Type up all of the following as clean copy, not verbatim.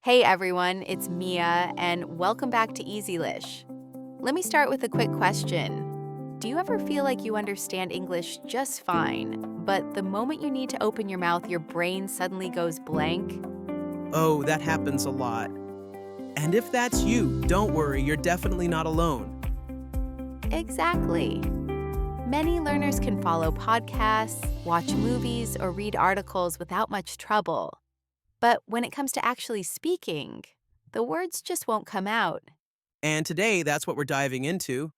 Hey everyone, it's Mia, and welcome back to Easylish. Let me start with a quick question. Do you ever feel like you understand English just fine, but the moment you need to open your mouth, your brain suddenly goes blank? Oh, that happens a lot. And if that's you, don't worry, you're definitely not alone. Exactly. Many learners can follow podcasts, watch movies, or read articles without much trouble. But when it comes to actually speaking, the words just won't come out. And today, that's what we're diving into.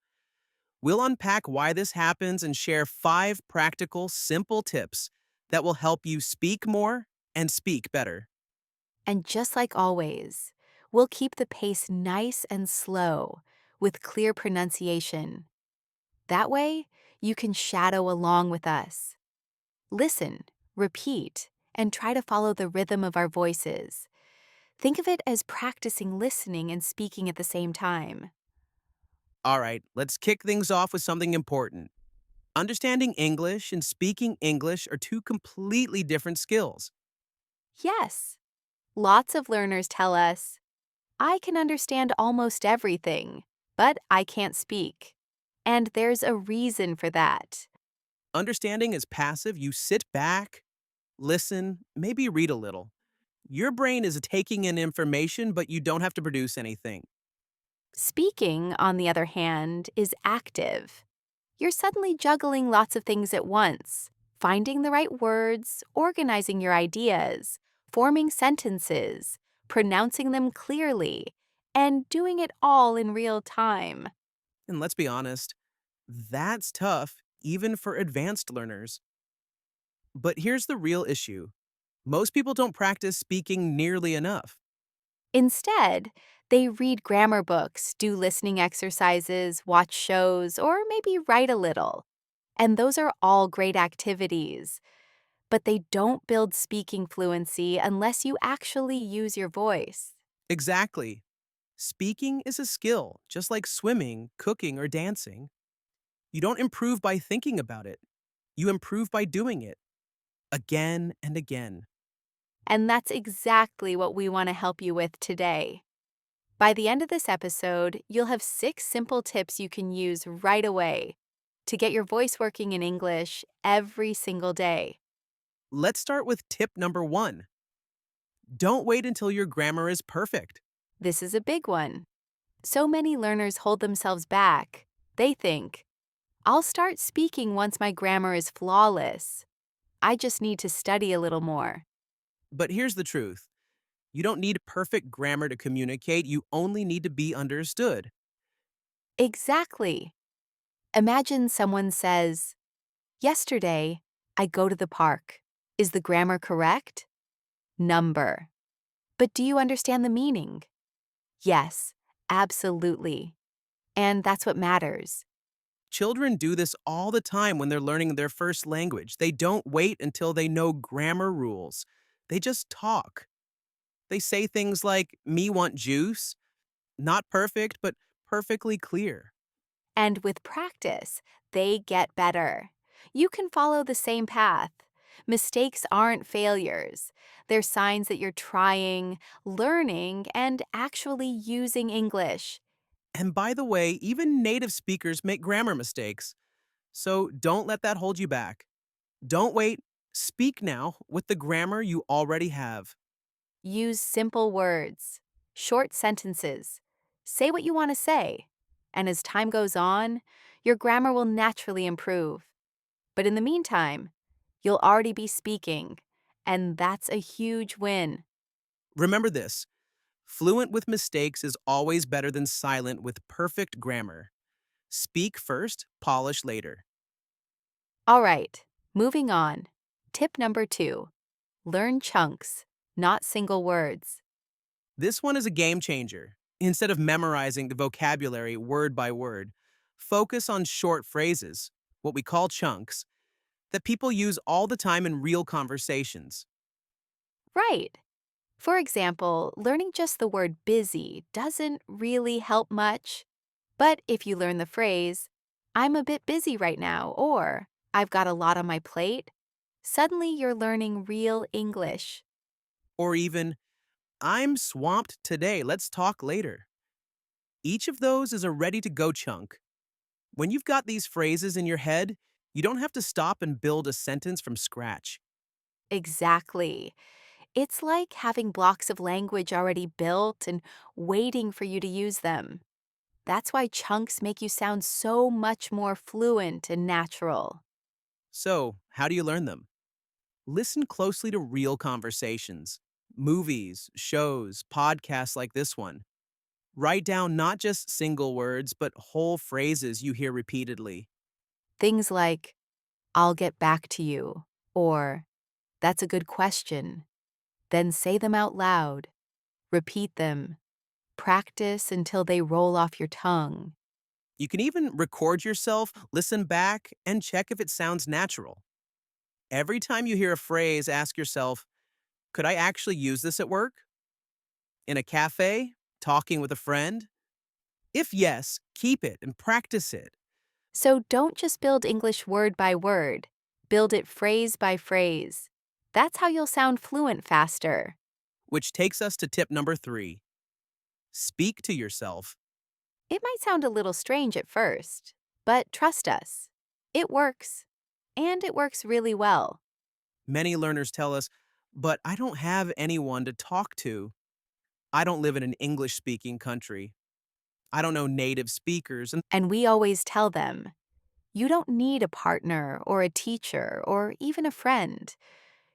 We'll unpack why this happens and share 5 practical, simple tips that will help you speak more and speak better. And just like always, we'll keep the pace nice and slow with clear pronunciation. That way, you can shadow along with us. Listen, repeat, and try to follow the rhythm of our voices. Think of it as practicing listening and speaking at the same time. All right, let's kick things off with something important. Understanding English and speaking English are two completely different skills. Yes, lots of learners tell us, I can understand almost everything, but I can't speak. And there's a reason for that. Understanding is passive, you sit back, listen, maybe read a little. Your brain is taking in information, but you don't have to produce anything. Speaking, on the other hand, is active. You're suddenly juggling lots of things at once, finding the right words, organizing your ideas, forming sentences, pronouncing them clearly, and doing it all in real time. And let's be honest, that's tough, even for advanced learners. But here's the real issue most people don't practice speaking nearly enough. Instead, they read grammar books, do listening exercises, watch shows, or maybe write a little. And those are all great activities. But they don't build speaking fluency unless you actually use your voice. Exactly. Speaking is a skill, just like swimming, cooking, or dancing. You don't improve by thinking about it, you improve by doing it again and again. And that's exactly what we want to help you with today. By the end of this episode, you'll have 6 simple tips you can use right away to get your voice working in English every single day. Let's start with tip number 1. Don't wait until your grammar is perfect. This is a big one. So many learners hold themselves back. They think, I'll start speaking once my grammar is flawless. I just need to study a little more. But here's the truth you don't need perfect grammar to communicate, you only need to be understood. Exactly. Imagine someone says, Yesterday, I go to the park. Is the grammar correct? Number. But do you understand the meaning? Yes, absolutely. And that's what matters. Children do this all the time when they're learning their first language. They don't wait until they know grammar rules. They just talk. They say things like, me want juice. Not perfect, but perfectly clear. And with practice, they get better. You can follow the same path. Mistakes aren't failures. They're signs that you're trying, learning, and actually using English. And by the way, even native speakers make grammar mistakes. So don't let that hold you back. Don't wait. Speak now with the grammar you already have. Use simple words, short sentences. Say what you want to say. And as time goes on, your grammar will naturally improve. But in the meantime, you'll already be speaking, and that's a huge win. Remember this fluent with mistakes is always better than silent with perfect grammar. Speak first, polish later. All right, moving on. Tip number 2, learn chunks, not single words. This one is a game changer. Instead of memorizing the vocabulary word by word, focus on short phrases, what we call chunks, that people use all the time in real conversations. Right. For example, learning just the word busy doesn't really help much. But if you learn the phrase, I'm a bit busy right now, or I've got a lot on my plate, suddenly you're learning real English. Or even, I'm swamped today. Let's talk later. Each of those is a ready to go chunk. When you've got these phrases in your head, you don't have to stop and build a sentence from scratch. Exactly. It's like having blocks of language already built and waiting for you to use them. That's why chunks make you sound so much more fluent and natural. So, how do you learn them? Listen closely to real conversations, movies, shows, podcasts like this one. Write down not just single words, but whole phrases you hear repeatedly. Things like, I'll get back to you, or that's a good question. Then say them out loud. Repeat them. Practice until they roll off your tongue. You can even record yourself, listen back, and check if it sounds natural. Every time you hear a phrase, ask yourself, could I actually use this at work? In a cafe? Talking with a friend? If yes, keep it and practice it. So don't just build English word by word, build it phrase by phrase. That's how you'll sound fluent faster. Which takes us to tip number 3. Speak to yourself. It might sound a little strange at first, but trust us, it works. And it works really well. Many learners tell us, but I don't have anyone to talk to. I don't live in an English speaking country. I don't know native speakers. And And we always tell them, you don't need a partner or a teacher or even a friend.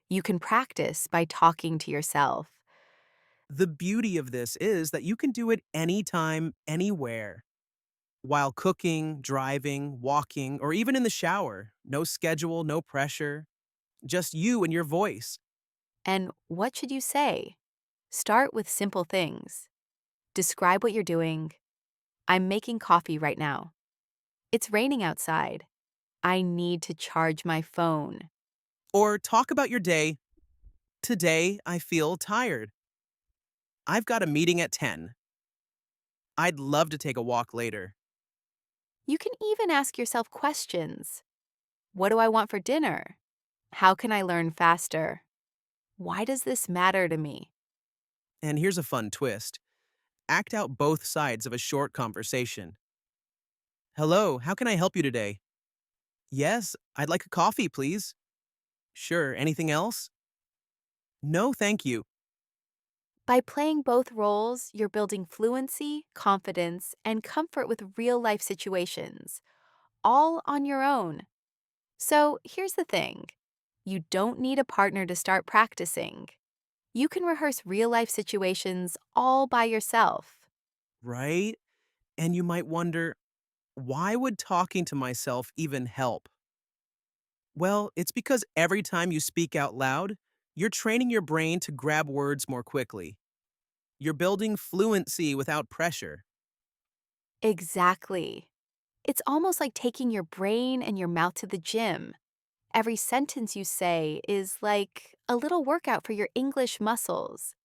You can practice by talking to yourself. the beauty of this is that you can do it anytime, anywhere. While cooking, driving, walking, or even in the shower. No schedule, no pressure. Just you and your voice. And what should you say? Start with simple things. Describe what you're doing. I'm making coffee right now. It's raining outside. I need to charge my phone. Or talk about your day. Today, I feel tired. I've got a meeting at 10. I'd love to take a walk later. You can even ask yourself questions. What do I want for dinner? How can I learn faster? Why does this matter to me? And here's a fun twist. Act out both sides of a short conversation. Hello, how can I help you today? Yes, I'd like a coffee, please. Sure, anything else? No, thank you. By playing both roles, you're building fluency, confidence, and comfort with real life situations, all on your own. So here's the thing, you don't need a partner to start practicing. You can rehearse real life situations all by yourself. Right? And you might wonder, why would talking to myself even help? Well, it's because every time you speak out loud, you're training your brain to grab words more quickly. You're building fluency without pressure. Exactly. It's almost like taking your brain and your mouth to the gym. Every sentence you say is like a little workout for your English muscles,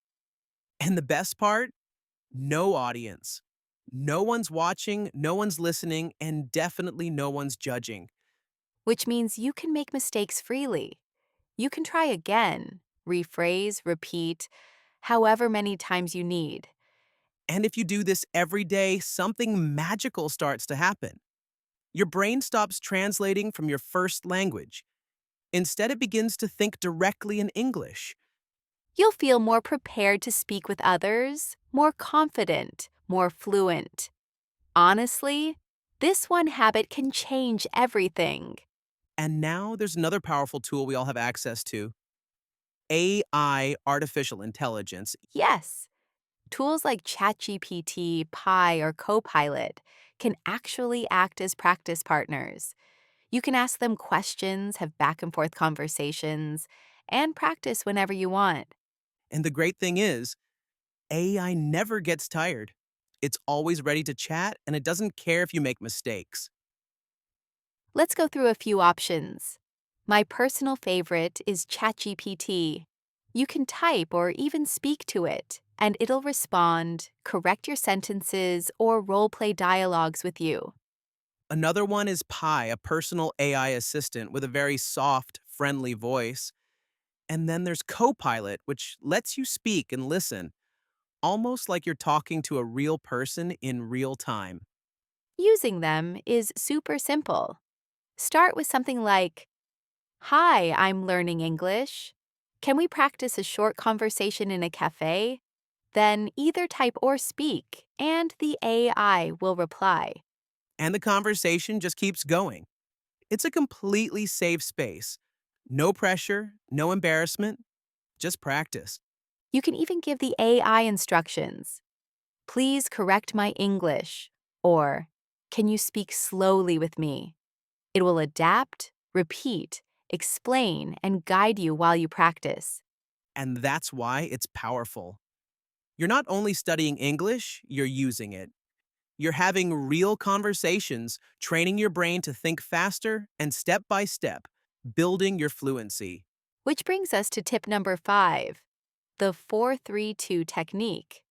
And the best part? No audience. No one's watching, no one's listening, and definitely no one's judging. which means you can make mistakes freely. You can try again, rephrase, repeat, however many times you need. And if you do this every day, something magical starts to happen. Your brain stops translating from your first language. Instead, it begins to think directly in English. You'll feel more prepared to speak with others, more confident, more fluent. Honestly, this one habit can change everything. And now there's another powerful tool we all have access to: AI, artificial intelligence. Yes, tools like ChatGPT, Pi, or Copilot can actually act as practice partners. You can ask them questions, have back and forth conversations, and practice whenever you want. And the great thing is, AI never gets tired. It's always ready to chat, and it doesn't care if you make mistakes. Let's go through a few options. My personal favorite is ChatGPT. You can type or even speak to it, and it'll respond, correct your sentences, or role play dialogues with you. Another one is Pi, a personal AI assistant with a very soft, friendly voice. And then there's Copilot, which lets you speak and listen. almost like you're talking to a real person in real time. Using them is super simple. Start with something like, "Hi, I'm learning English. Can we practice a short conversation in a cafe?" Then either type or speak, and the AI will reply. And the conversation just keeps going. It's a completely safe space. No pressure, no embarrassment, just practice. You can even give the AI instructions. "Please correct my English," or "Can you speak slowly with me?" It will adapt, repeat, explain, and guide you while you practice. And that's why it's powerful. You're not only studying English, you're using it. You're having real conversations, training your brain to think faster and step by step, building your fluency. Which brings us to tip number 5, the 4-3-2 technique.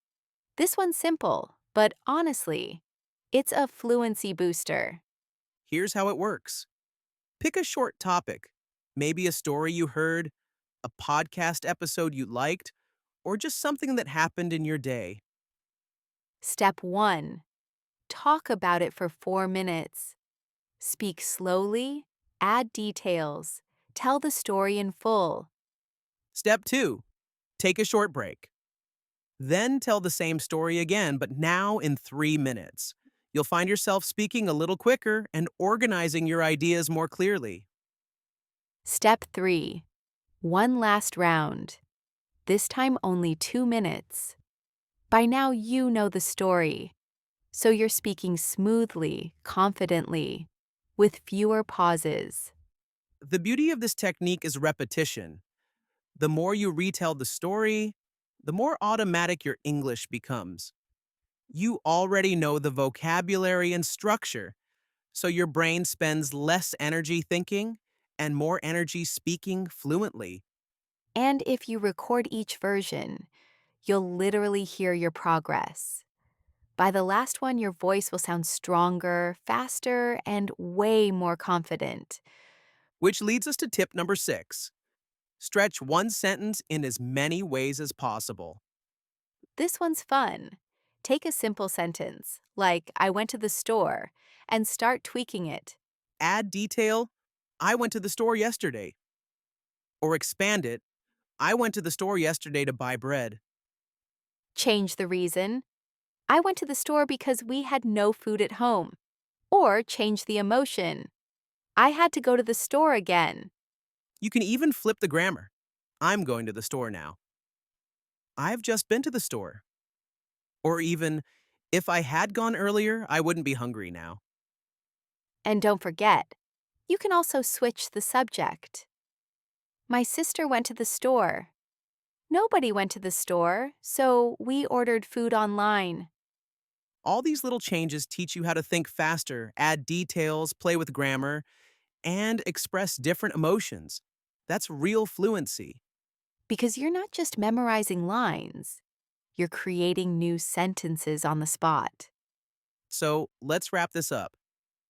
This one's simple, but honestly, it's a fluency booster. Here's how it works. Pick a short topic, maybe a story you heard, a podcast episode you liked, or just something that happened in your day. Step 1, talk about it for 4 minutes. Speak slowly, add details, tell the story in full. Step 2, take a short break. Then tell the same story again, but now in 3 minutes. You'll find yourself speaking a little quicker and organizing your ideas more clearly. Step 3, one last round. This time only 2 minutes. By now you know the story, so you're speaking smoothly, confidently, with fewer pauses. The beauty of this technique is repetition. The more you retell the story, the more automatic your English becomes. You already know the vocabulary and structure, so your brain spends less energy thinking and more energy speaking fluently. And if you record each version, you'll literally hear your progress. By the last one, your voice will sound stronger, faster, and way more confident. Which leads us to tip number 6. Stretch one sentence in as many ways as possible. This one's fun. Take a simple sentence, like "I went to the store," and start tweaking it. Add detail, I went to the store yesterday. Or expand it, I went to the store yesterday to buy bread. Change the reason. "I went to the store because we had no food at home." Or change the emotion. "I had to go to the store again." You can even flip the grammar. I'm going to the store now. I've just been to the store. Or even, if I had gone earlier, I wouldn't be hungry now. And don't forget, you can also switch the subject. "My sister went to the store." "Nobody went to the store, so we ordered food online." All these little changes teach you how to think faster, add details, play with grammar, and express different emotions. That's real fluency. Because you're not just memorizing lines, you're creating new sentences on the spot. So let's wrap this up.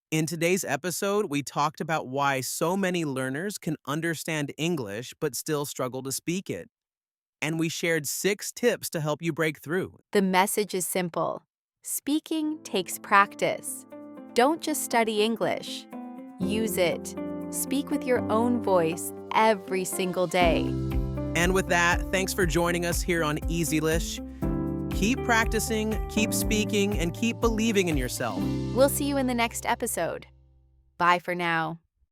In today's episode, we talked about why so many learners can understand English but still struggle to speak it. And we shared 6 tips to help you break through. The message is simple. Speaking takes practice. Don't just study English. Use it. Speak with your own voice every single day. And with that, thanks for joining us here on Easylish. Keep practicing, keep speaking, and keep believing in yourself. We'll see you in the next episode. Bye for now.